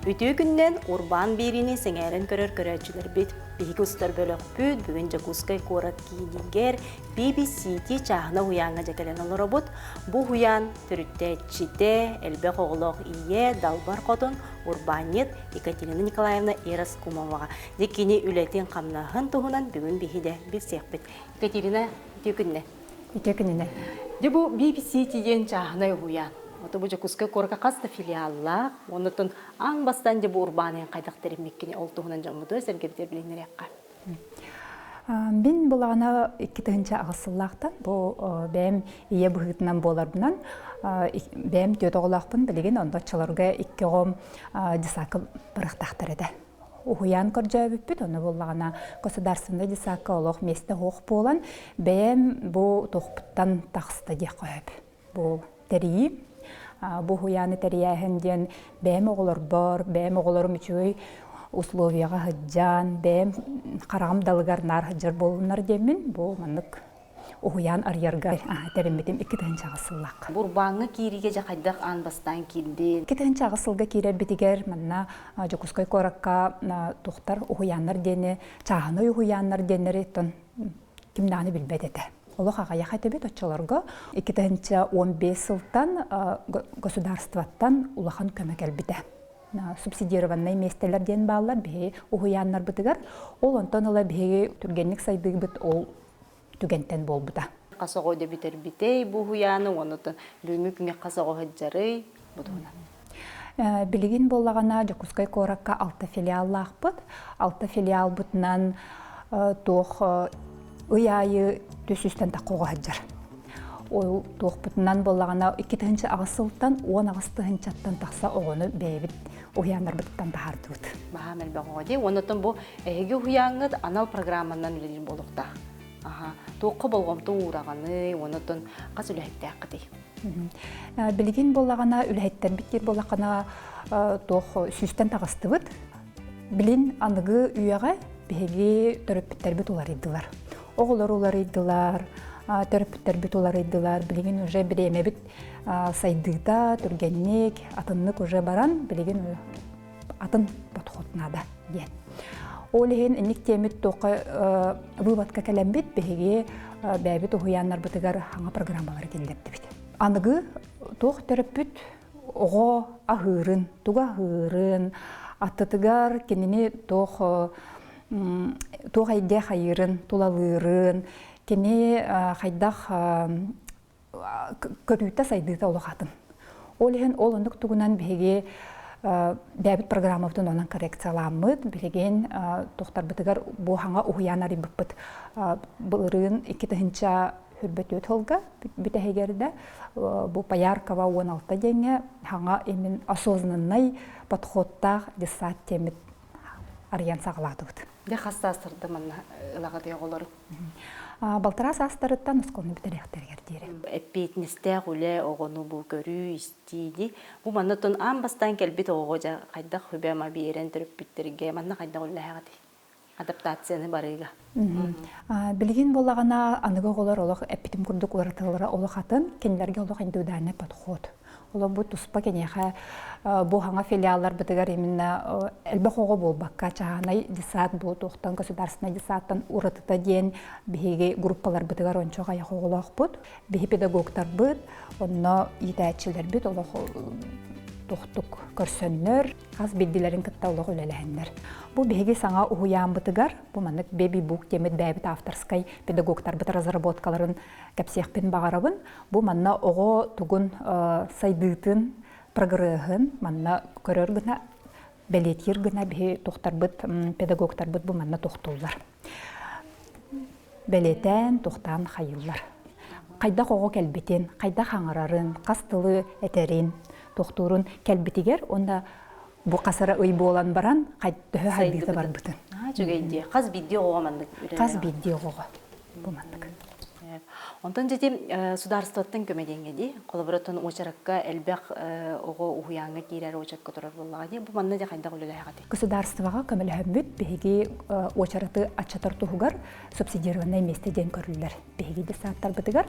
Үтүү күннен урбан бирини сеңерен көрөр бит. Биһиги устар бөлөк бүт, бүгін жакускай корат киилингер BBC чаһына хуяңа жакелен олоробут. Бу хуян түрүтте чите, элбек оголок ие, далбар котон, урбанет Екатерина Николаевна Ираскумовага. Декини үлетин камнахын туһунан бүгүн биһиде билсекпит. Екатерина, түкүнне. Түкүнне. Дебу BBC тиген чаһына хуян. Ото бу жакускай корка каста филиалла, онотон аң бастан дебу урбанен кайдак теремеккини олтуһунан жаммуду сергебитер билинерекка. Мен булагана 2-нче агысыллактан бу бем ие быгытынан боларбынан бем төтөгөлакпын билеген ондоччолорга 2 гом дисакы бырыктактыр эде. Уян көржөбүппүт, оны булагана государственный дисакы олох месте хок болан бем бу тохпуттан такста дия коеп. Бу тери бу хуяны терияһенден бем оголор бар, бем оголорум үчөй условияга хаджан, бем карагам далгар нар хаджар болунар демин, бу манык уян арьярга теремитим 2-нче агысыллак. Бурбаңы кириге жакайдак ан бастан килди. 2-нче агысылга кирер битигер манна жокускай коракка тухтар уяннар дене, чаганы уяннар денери тон кимданы билбедете. Олох агая хатебет очолорго 2015 жылдан государстваттан улахан көмөк элбите. Субсидированный местелер ден баалар бе уяннар бытыгар, ол онтон ала бе түргенник сайдык бит ол түгентен болбута. Касого дебитер битей бу хуяны, онотон лүмүк ме касого хаджары бутуна. Билигин боллагана Жакускай коракка 6 филиаллакпыт. 6 филиал бутунан тох ыяйы төсүстен такого хаджар. Ол тохпутунан боллагана 2-нче агысылтан 10 агыстыгынчаттан такса огону бейбит уяндар буттан тахардыт. Баха мелбегоди, онотон бу эги хуяңыт анал программанан үлелин болукта. Тоққа болгомту ураганы, онотон кас үлэхтээккыти. Билигин боллагана үлэхттен биттер болакана тох сүстен тагыстыбыт. Билин аныгы үйага беги төрөппүттер бит улар иддылар. Оголор улар иддылар, төрөппүттер бит улар иддылар. Билигин уже биреме бит сайдыта, түргенник, атыннык уже баран, билигин атын подходнада ден. Олеген инник темит тоқы выводка кәлембет беге бәбит уяннар бытыгар хаңа программалар келдепти бит. Аныгы тоқ төрөппүт ого ахырын, туга ахырын, аттытыгар кенени тоқ айде хайырын, тулалырын, кене хайдах көрүтә сайдыта олохатын. Олеген ол ондук тугунан беге бәбит программаптан онан коррекцияламыд, билеген тоқтар бытыгар бу хаңа уянар ибыппыт былырын 2-нче хүрбөт өтөлгө бүтәһегерде бу Пояркова 16 денге хаңа эмин осознанный подходта десат темит арьян сагалатыбыт. Де хастастырды мана ылагаты оголор. Балтара састырыттан ускону битеректергер дире. Эппитнисте гуле огону бу көрүү истиди. Бу манатон ан бастан келбит огожа кайда хөбөма берен төрүп биттерге манна кайда гуллагати. Адаптацияны барыга. Билген боллагана аныгы оголор олох эппитим курдук уратылары олохатын кенлерге олох индивидуальный подход. Ола бу туспа кенеха бу хаңа филиаллар бытыгар именно элбехого болбакка чаанай десат бу тохтан государственный десаттан уратыта ден биге группалар бытыгар ончога яхоголохпут биги педагогтар быт онно итәчилер бит олох тохтук көрсөннөр каз билдилерин кытталык үлеләһеннәр. Бу биги саңа уян бытыгар бу манык беби бук темет бәбит авторской педагогтар бит разработкаларын кәпсехпен багарабын бу манна ого тугун сайдытын прогрегын манна көрөр гына белетир гына би тохтар бит педагогтар бит бу манна тохтуллар. Белетен тохтан хайыллар. Кайда ого келбетен, кайда хаңарарын, кастылы этерин тохтурун келбетигер онда бу касара ый болан баран кайтты хайдыты бар бутын. Жүгейди. Каз бидди ого мандык. Каз бидди ого бу мандык. Онтон жетим сударствоттан көмеденге ди, колоборотон очаракка элбек ого уяңга кирер очакка турар боллага ди, бу манна да кайда гөлөлага ди. Государствага көмөлөмбүт биги очараты ачатар тугар субсидированный месте ден көрүлөр. Биги де сааттар бытыгар.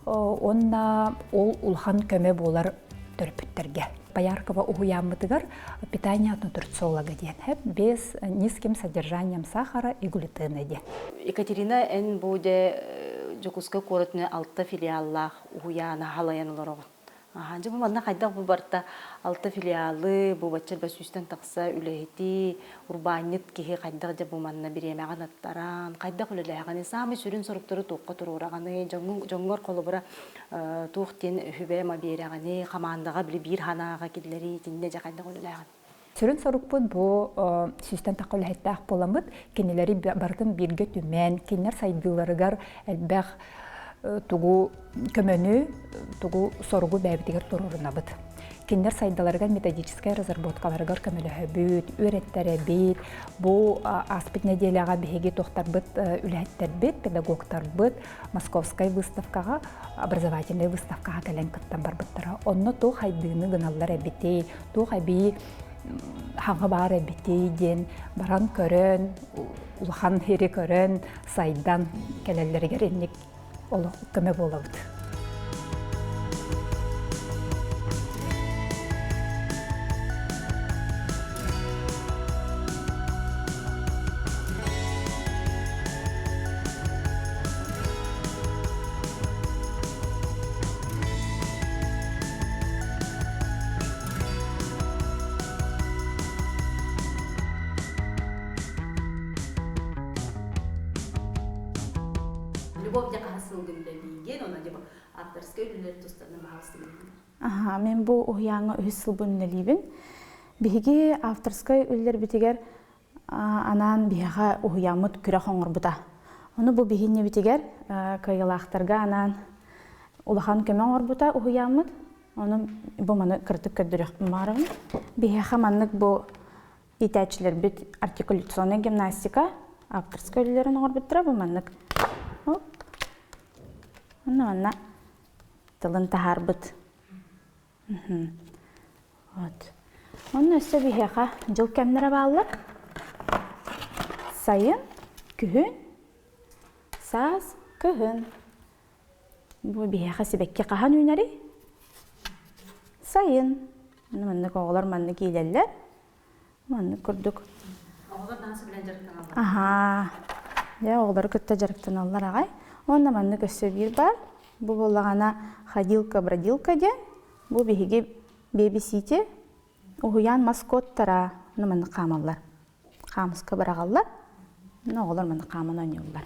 Онна ол улхан көмө болар төрпүттерге. Бояркова угуяммытыгар питание от нутрициолога ден. Без низким содержанием сахара и глютена ден. Екатерина эн буде жокуска коротны алты филиаллах уяна халаянылар. Ханжы бу манна кайдак бу барта алты филиалы бу баччар басүстен такса үлехити урбанит кихи кайдак жа бу манна биремаган аттаран кайдак үлелегани самы сүрүн соруптору тукка турураганы жоңгор колубура тухтен хүбема берегани командага бир ханага киллери тинде жа кайдак үлелеган. Сүрүн сорукпут бу сүстен такка үлехиттаах боламыт кенелери бардын бирге түмен кинер сайдыларыгар элбэх тугу көмөнү тугу соругу бәбитигер турурунабыт. Киндер сайдаларга методическая разработкаларга көмөлөһөбүт, үйрөттөрөбүт, бу аспыт неделяга беги тохтарбыт, үлөһөттөрбүт, педагогтарбыт, Московская выставкага, образовательная выставкага келен кыттан барбыттара. Онно ту хайдыны гыналлар эбитей, ту хайби хаңа бар эбитей ден баран көрөн, улахан хери көрөн сайдан келеллерге энник олық көмө болабыт. Любовь яка сылгында биген, она деп авторская үлелер тустарына мағыстырын. Мен бұл ұяңы өз сылбын үлелейбін. Биге авторская үлелер бітігер анан биға ұяңмыт күрі қоңыр бұта. Оны бұл бігіне бітігер кайылақтарға анан улахан көмен оңыр бұта ұяңмыт. Оны бұл маны кіртік көрдірек бұмарым. Биға маннық бұл итәчілер біт артикуляционная гимнастика авторская үлелерін оңыр бұттыра бұл маннық. Онна тылын тахар быт. Онна өсі бігеға жыл кәмнері бағылар. Сайын, күхін, саз, күхін. Бұл бігеға себекке қахан үйнәрі. Сайын. Манны қоғылар манны кейлелер. Манны күрдік. Оғылар дансы білен жарықтан алар. Оғылар күтті жарықтан алар ағай. Онна манны көсі бір бар. Бұл болағана ходилка-бродилка де. Бұл бігеге бебисите. Уғыян маскоттара. Манны қамалар. Қамысқа барағалар. Оғылар манны қамын ойнылар.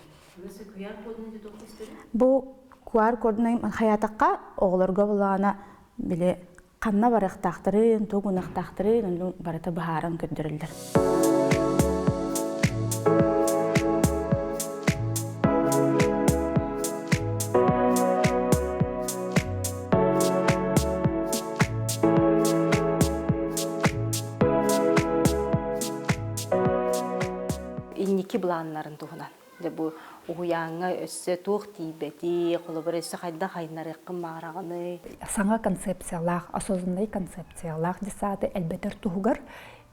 Бұл QR кодының хаятаққа оғыларға болағана біле қанна барықтақтырын, тоғынақтақтырын, барыта бұхарын көндірілдір. Инники бланнарын туғынан. Бұл уяңа өссі туқ тейбеті, қолыбыр өссі қайда қайнарыққын мағырағыны. Саңа концепциялақ, осознанный концепциялақ десады әлбетер туғығыр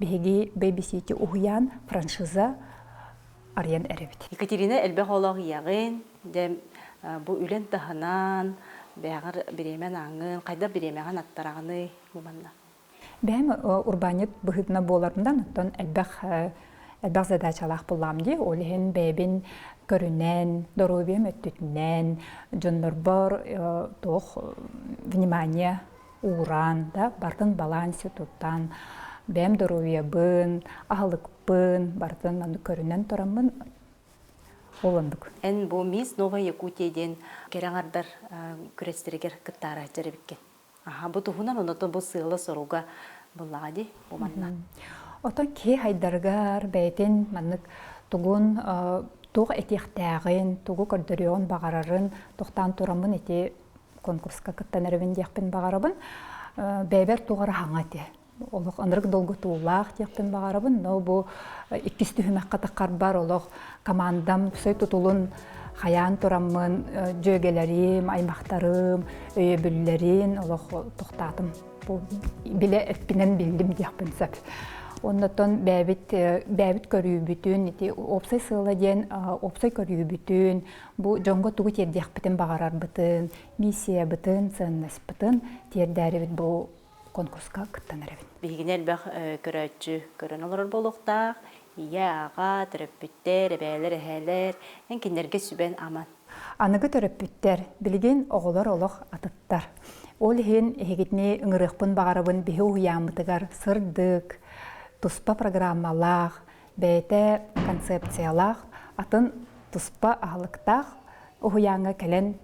беге бейбисеті уян франшиза ариян әребет. Екатерина әлбәқ олақ яғын, бұл үлен тағынан, бәғір біремен аңын, қайда біремеген аттарағыны бұманна. Бәм урбанет бұғытына боларындан ұттан әлбәқ задачалақ бұламды, олығын бәбін көрінен, дорубем өттүтінен, жонлар бар тоқ внимание уран, бартын балансы тұттан, бәм дорубия бұн, ағылық бұн, бартын көрінен тұрамын олындық. Ән бұл мис Новая Якутияден кераңардар күрестерегер кыттары жарыбеккен. Бұл тұғынан онатын бұл сыйлы соруға бұлағады бұманна. Отан кей хайдаргар бәйтін маннык тугун туг этихтагын, тугу көрдөрөөн багарарын тоқтан турамын эти конкурска кыттан эрбин дияқпен багарабын. Бәйбер тугары хаңаты. Олық ындырық долгу туулақ дияқпен багарабын. Но бу иккисті хүмәққа таққар бар олық командам сөй тутулун хаян турамын, жөгелерим, аймақтарым, өйебүллерин олық тоқтатым. Биле эппинен билдим дияқпен сөп. Оннотон бәбит көрүү бүтүн, опсай сыйла ден опсай көрүү бүтүн, бу жоңго тугу тердияқ бітін бағарар бітін, миссия бітін, ценность бітін, тердәрі бит бу конкурска кыттан эребин. Бигинел бах көрөчү көрөн олор болуктак, ия ага, төрөппүттер, эбээлер, эхелер, эн киндерге сүбен аман. Аныгы төрөппүттер билген оголор олох атыттар. Ол хен эгитне ыңырыкпын багарыбын бихи уямытыгар сырдык, туспа программалах, бәйте концепциялах, атын туспа ахлыктах уяңа келен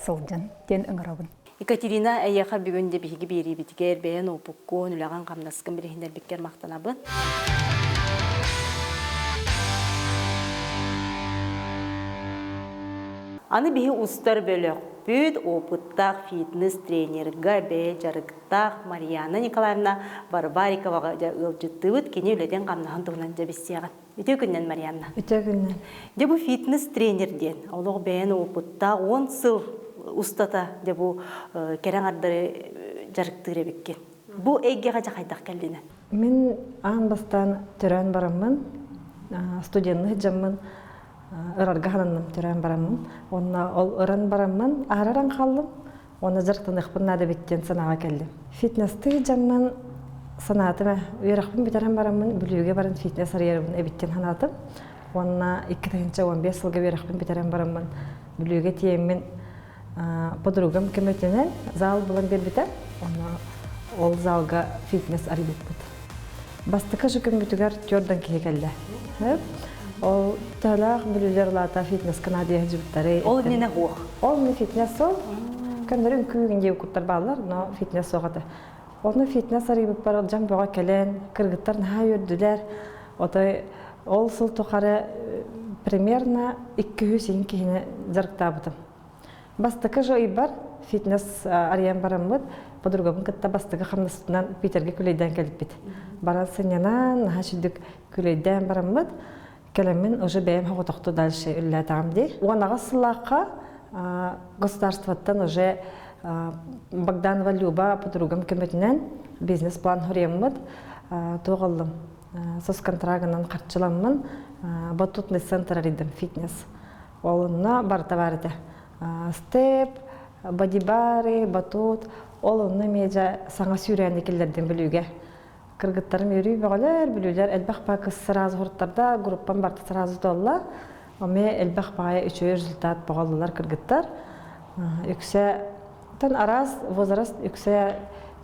сылжын тен ыңырабын. Екатерина әйяқар бүгінде биһиги бири битигер бәйен опуккон үләган қамнаскын бірихіндер беккер мақтанабын. Аны биһи устар бөлөк бүт опыттақ фитнес тренерга бәй жарықтақ Марьяна Николаевна Барбариковаға ылжыттыбыт кене үледен қамнахан тұғынан жабестияған. Өте күннен Марьяна? Өте күннен. Де бұл фитнес тренерден, олығы бәйен опыттақ 10 сыл устата де бұл керен ардары жарықтыры беккен. Бұл әйге қажа қайдақ кәлдені? Мен аң бастан түрән барамын, студентны жамын, ырарга хананным түрән барамын. Онна ол ыран барамын, ағараран қалым, оны жарықтан ұқпын нады беттен санаға кәлдім. Фитнесті жамын санатыма, үйрақпын бітаран барамын, бүліуге барын фитнес арьерімін әбіттен ханатым. Онна 2-15 жылға үйрақпын бітаран барамын, бүліуге тиеммен подругам көмөтенен зал булан бербите, ол залга фитнес арибит бут. Бастыка жүкім бүтігер тёрдан кеге келді. Ол талақ бүлілер лата фитнес канадия жүбіттары. Ол нені хоқ? Ол не фитнес ол. Көндерін күйгінде өкіттар балар, но фитнес оғады. Оны фитнес арибит бар, жан боға келен, кыргыттар наға өрділер. Ол сыл тоқары примерно 200 кейіне жарықта бұдым. Бастықы жойы бар, фитнес ариян барамын, подругамын кітті бастықы қамнасынан Питерге күлейден келіп бет. Баран сынянан, наға шүдік күлейден барамын, келемін уже бәйім хоғытақты дальше үлі атағым дей. Оғанаға сылаққа государствоттан уже Богданова Люба подругам көмөтінен бизнес-план хұриямын, тоғылым. Сос контрагынан қарчыламын, батутный центр аридым, фитнес. Олына барта барды. Степ, бодибары, батут, олыны меджа саңа сүйрәнді келдерден білуге. Кыргыттарым өрүй бағалар, білулер, әлбәқ бақы сыразы ғұрттарда, группан барты сыразы долла. Оме әлбәқ бағы үші результат бағалылар кыргыттар. Үксе, тан араз, возраст үксе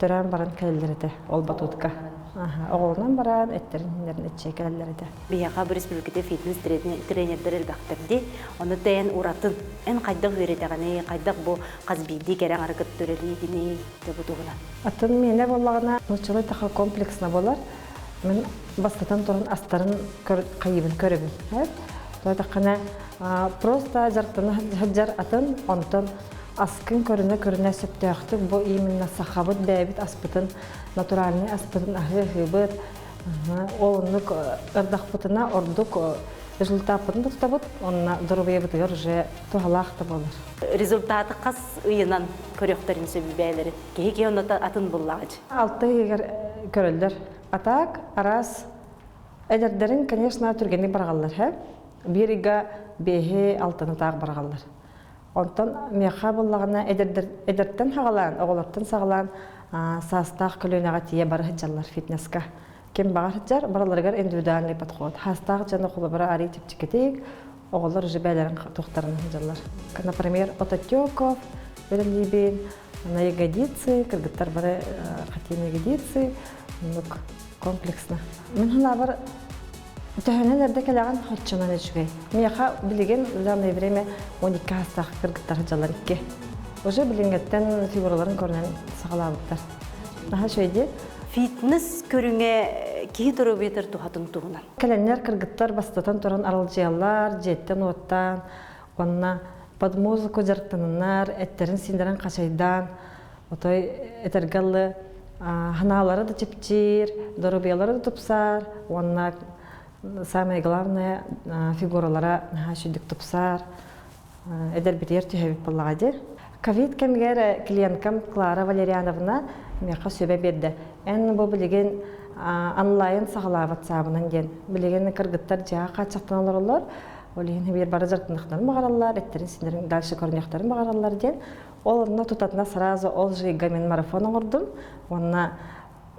түрән баран кәлелерді, ол батутка. Оғылынан баран, әттерінлерін әтче кәлелерді. Бияға бір республикада фитнес тренердер әлбәқтерді, оны дәйін уратын, ән қайдақ өретіғаны, қайдақ бұл қазбейді кәрен арғыт төрелейдіні деп ұдығына. Атын мене болағына мұчылай тақы комплексна болар. Мен бастатан тұрын астарын қайыбын көрібін. Тақына просто жарқтаны хаджар атын, онтын аскын көріне сөпті ақтық. Бұл именно сақабыт бәйбіт аспытын, натуральный аспытын ағы-ғыбыт. Олынық ұрдақ бұтына ордық результат бұтын тұтабыт, онына дұрыбай бұтығыр же туғалақты болыр. Результаты қас ұйынан көріқтарым сөбі бәйлері. Кейге оны атын бұллағыч? Алты егер көрілдір. Атақ, арас, әдердерін, конечно, түргені барғалар. Берігі бейхе алтыны тағы барғалар. Онтан меха боллағына әдерттен хағалан, оғылаттан сағалан састақ көлінеға тие бары хыджалар фитнесқа. Кем бағар хыджар, бараларғар индивидуальный подход. Хастақ жаны құлы бары ари тепчекетейік, оғылар жібәлерін тоқтарын хыджалар. Например, ототеков, берілейбен, на ягодицы, кыргыттар бары қатен ягодицы, комплексно. Мен хана бар төхөнелерде келеген хотчынан өчгей. Меха билеген в данное время 12 хастақ кыргыттар хыджалар 2. Уже билингеттен фигураларын көрінен сағалабыттар. Наға шөйде? Фитнес көріңе кейі тұры бетір тұхатын тұғынан? Кәләнер кыргыттар бастатан тұран аралжиялар, жеттен оттан, онына под музыку жарықтанынар, әттерін сендерін қашайдан, отой әтергалы ханалары да чепчир, дорубиялары да тұпсар, онына самое главное фигуралара шүдік тұпсар, әдер бітер түйәбіп болағады. Ковид кемгер клиенткам Клара Валерьяновна меха сөбе берді. Ән бұл білеген онлайн сағалават сабынан ден. Білеген кыргыттар жаға қатшақтан алар олар. Олеген бір бары жартындықтарын бағаралар, әттерін сендерін дальше көрінектарын бағаралар ден. Ол онна тутатына сразу ол жига мен марафон оңордум. Онна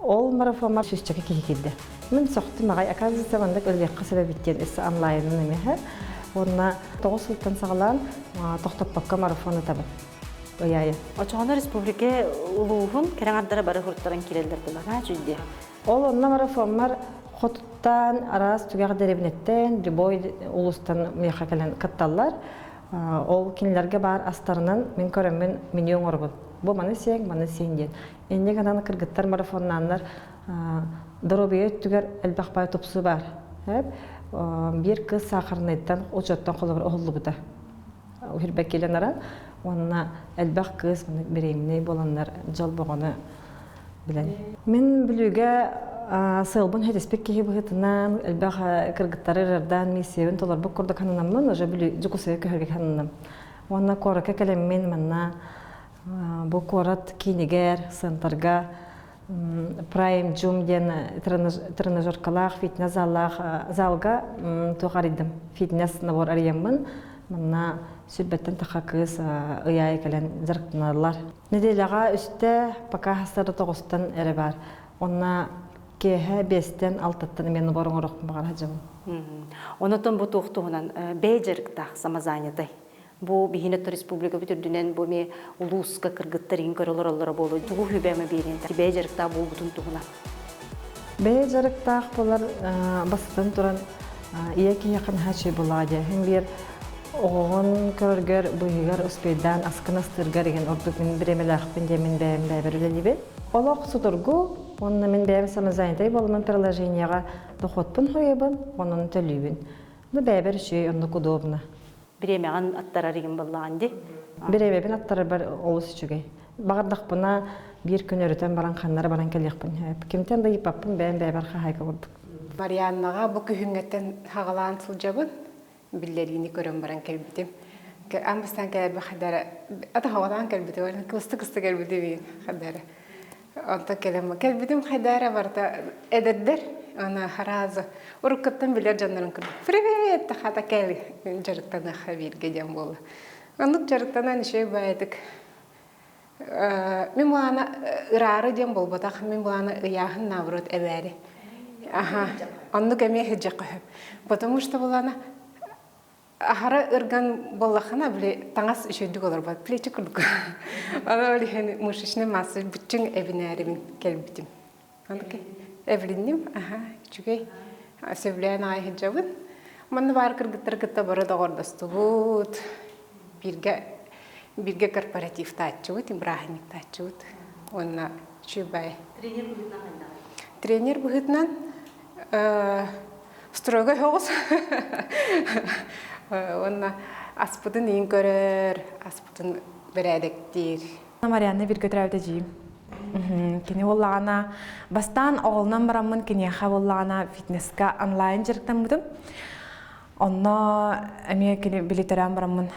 ол марафонма шүшчеке кихикилди. Мен соқты мағай, оказывается, мандак өлбекқа себебіттен есі онлайнын емеге. Онна 9 сылттан сағалан тоқтоппаққа марафоны табын. Ойайы. Очоғына республика улуғын керен ардара бары хұрттарын келелерді баға жүзде? Ол онна марафонмар қотуттан, арас, түгеғі деребінеттен, любой улустан меха кәлен кытталар. Ол кенелерге бар астарынан мен көріммен миллион орбын. Бұл маны сең ден. Энне ғананы кыргыттар марафоннанлар дробия түгер әлбақпай топсы бар. Bir kız sağırnaydan uçottan қолы бір оғылы бұда. Үрбәк келен аран, онына әлбәқ кыз берейміне боланлар жол бұғаны білен. Мен білуге сылбын хәдеспек кейі бұғытынан, әлбәқ кіргіттары жардан месебін толар бұқ құрды қанынамын, уже білу жүкісі көхерге қанынам. Онына қорыққа кәлеммен манна бұл қорат кейнегер, сынтарға, Prime Jum ден тренажеркалах, фитнес залга туғаридым. Фитнес набор арыямын. Мына сүрбеттен тақа кыз ұяй кәлен зарқтынарлар. Неделяға үсті пока хастары тоғыстан әрі бар. Онна кеге 5-тен 6-тен мені борың ұрықпын бағар хажымын. Онытын бұл тоқтуғынан бейджеріктақ самазанядай. Бу бихинет республика бүтүрдүнен бу ме улуска кыргыттарын көрөлөр олора болу. Тугу хүбеме берин. Бейжерикта бул бутун тугуна. Бейжерикта болар бастан туран ияки якын хачы булади. Хем бир огон көргөр буйгар успейдан аскынастыргар деген ордук мен биремелахпын демен бәберлелибе. Олоқ сутургу, онна мен бәбе самазайдай болман приложенияга дохотпун хойбын, онун төлүбүн. Бу бәбер шүй оннук удобно. Биремеған аттарарыгын боллағанды? Биремебен аттары бар олыс үшіге. Бағардақпына бір күн өрітен баран қаннары баран кәлеқпін. Кемтен да епаппын бәйін бәйбар қағайға көрдік. Марианнаға бұл күхіңеттен хағалаған сылжабын, білдеріні көрім баран кәлбітім. Амбастан кәлбі қадары, ата хавалаған кәлбіті бар, кысты кәлбіті бейін қадары. Онта кәлбітім қадары барда әдірдер. Она хараза. Уруккаттан билер жаннарын кырды. Привет, тахата кәли. Жарықтана хавир гедем болы. Анық жарықтанан ішей бәйдік. Мен бұланы ұрары дем бол, батақ мен бұланы ұяғын наврот әбәрі. Анық әме хеджа қөхіп. Потому что бұланы ахара ұрған боллақына біле таңас үшейдік олар бәд. Плечі күрдік. Ана өлі мұшышны масы бүтчің әбінәрімін кәлбітім. Анық Evlendim, çünkü sevleyen ay hicabın. Bana var kırgıtlar barada ordastı بود. Birge korporatif taçut, İbrahimik taçut. Ona çubay. Trener buhutnan. Stroga hos. Ona aspudun in görür, aspudun beredektir. Marianne bir götüravdacıyım. Kini bollana bastan oğulnan baramın kini yaxa bollana fitnesska online jirikten budum. Onna emiye kini biliteran baramın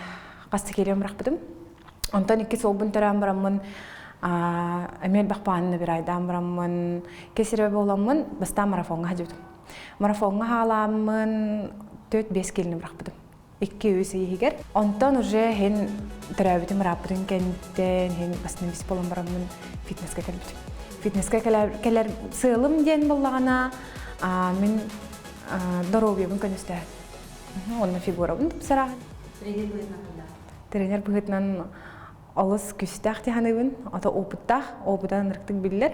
qasti keliyom bırak budum. Ondan iki soğubun teran baramın emiye bakpanını bir aydan baramın kesirebe olamın bastan marafonga hacudum. Marafonga halamın 4-5 kelini bırak budum. 200 yihiger. Ondan уже hen terabitим rapidin kenten hen basın bis bolan baramın fitnesska kelbit. Fitnesska keler sığılım diyen bollağına men здоровье konuştu. Onun figura bun sıra. Trener bugünden alız küstah dihanıbın, ata oputtan rıktık biller.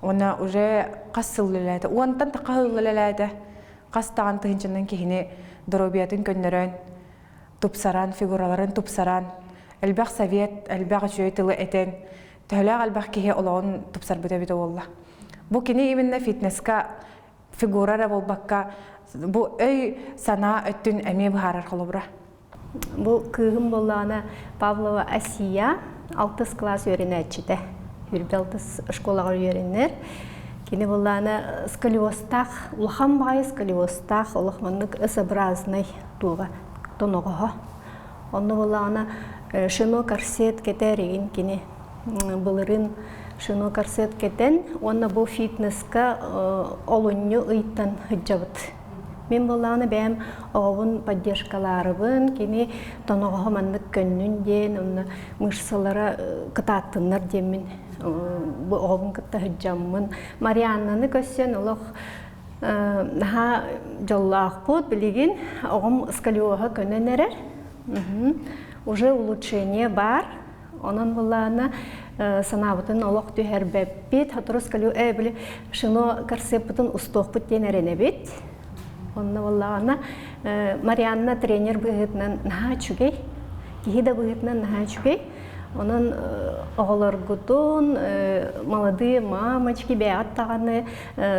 Ona уже qasıllıladı. Ondan taqahıllıladı. Qastağın tığınçından kehine здоровьятын көннөрөн тупсаран фигураларын тупсаран элбах совет элбах жөйтылы этен төлөг элбах кеге олоон тупсар бүтөбүтө болла. Бу кини именно фитнесска фигурара болбакка бу өй сана өттүн эме бахарар холобура. Бу кыгым боллана Павлова Асия 6 класс öğrenecide. Hürbeltis школага öğrenler. Kini bolana сколиостах, улахан бай сколиостах, улахманнык S-образный туга тоногого. Онны болана шино корсет кетерин кини булырын шино корсет кетен, онна бу фитнеска олунню ыйттан хыджабыт. Мен болланы бәм оғын поддержкаларыбын, кені тоноғы маннык көннін ден, оны мышсалара кытаттынлар демін, бұл оғын кытта хүджамын. Марианнаны көссен олық наға жоллақ бұд білеген оғым скалиоға көнен әрер. Уже улучшение бар. Онын болланы санабытын олық түйер бәппет, хатыры скалио әбілі шыно карсеппытын ұстоқ бұд ден әріне бет. Онны боллағына Марианна тренер бұғытынан наға чүгей, кейі да бұғытынан наға чүгей. Onun oğlargutun, молодые мамочки бәғаттағаны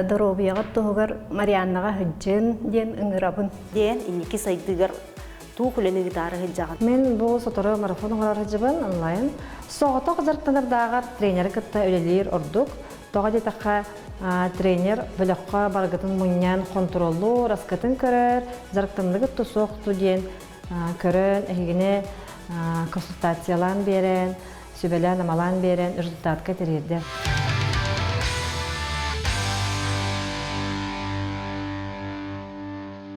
дұробияға тұғығыр Марианнаға хүджін ден ұңырабын. Ден, инеки сайдығыр туу хүлені гитары хүджағын. Мен бұл соторы марафон оңарар хүджібін онлайн. Соғыты қызырттанырдағар тренері кітті өлелер ордық. Тоға детаққа тренер біліққа барғытын мұниян контролу, раскатын көрір, зарықтанлығы тұсоқ тұден көрін, әйгіне консультациялан берен, сөбелен амалан берен, результатқа терерді.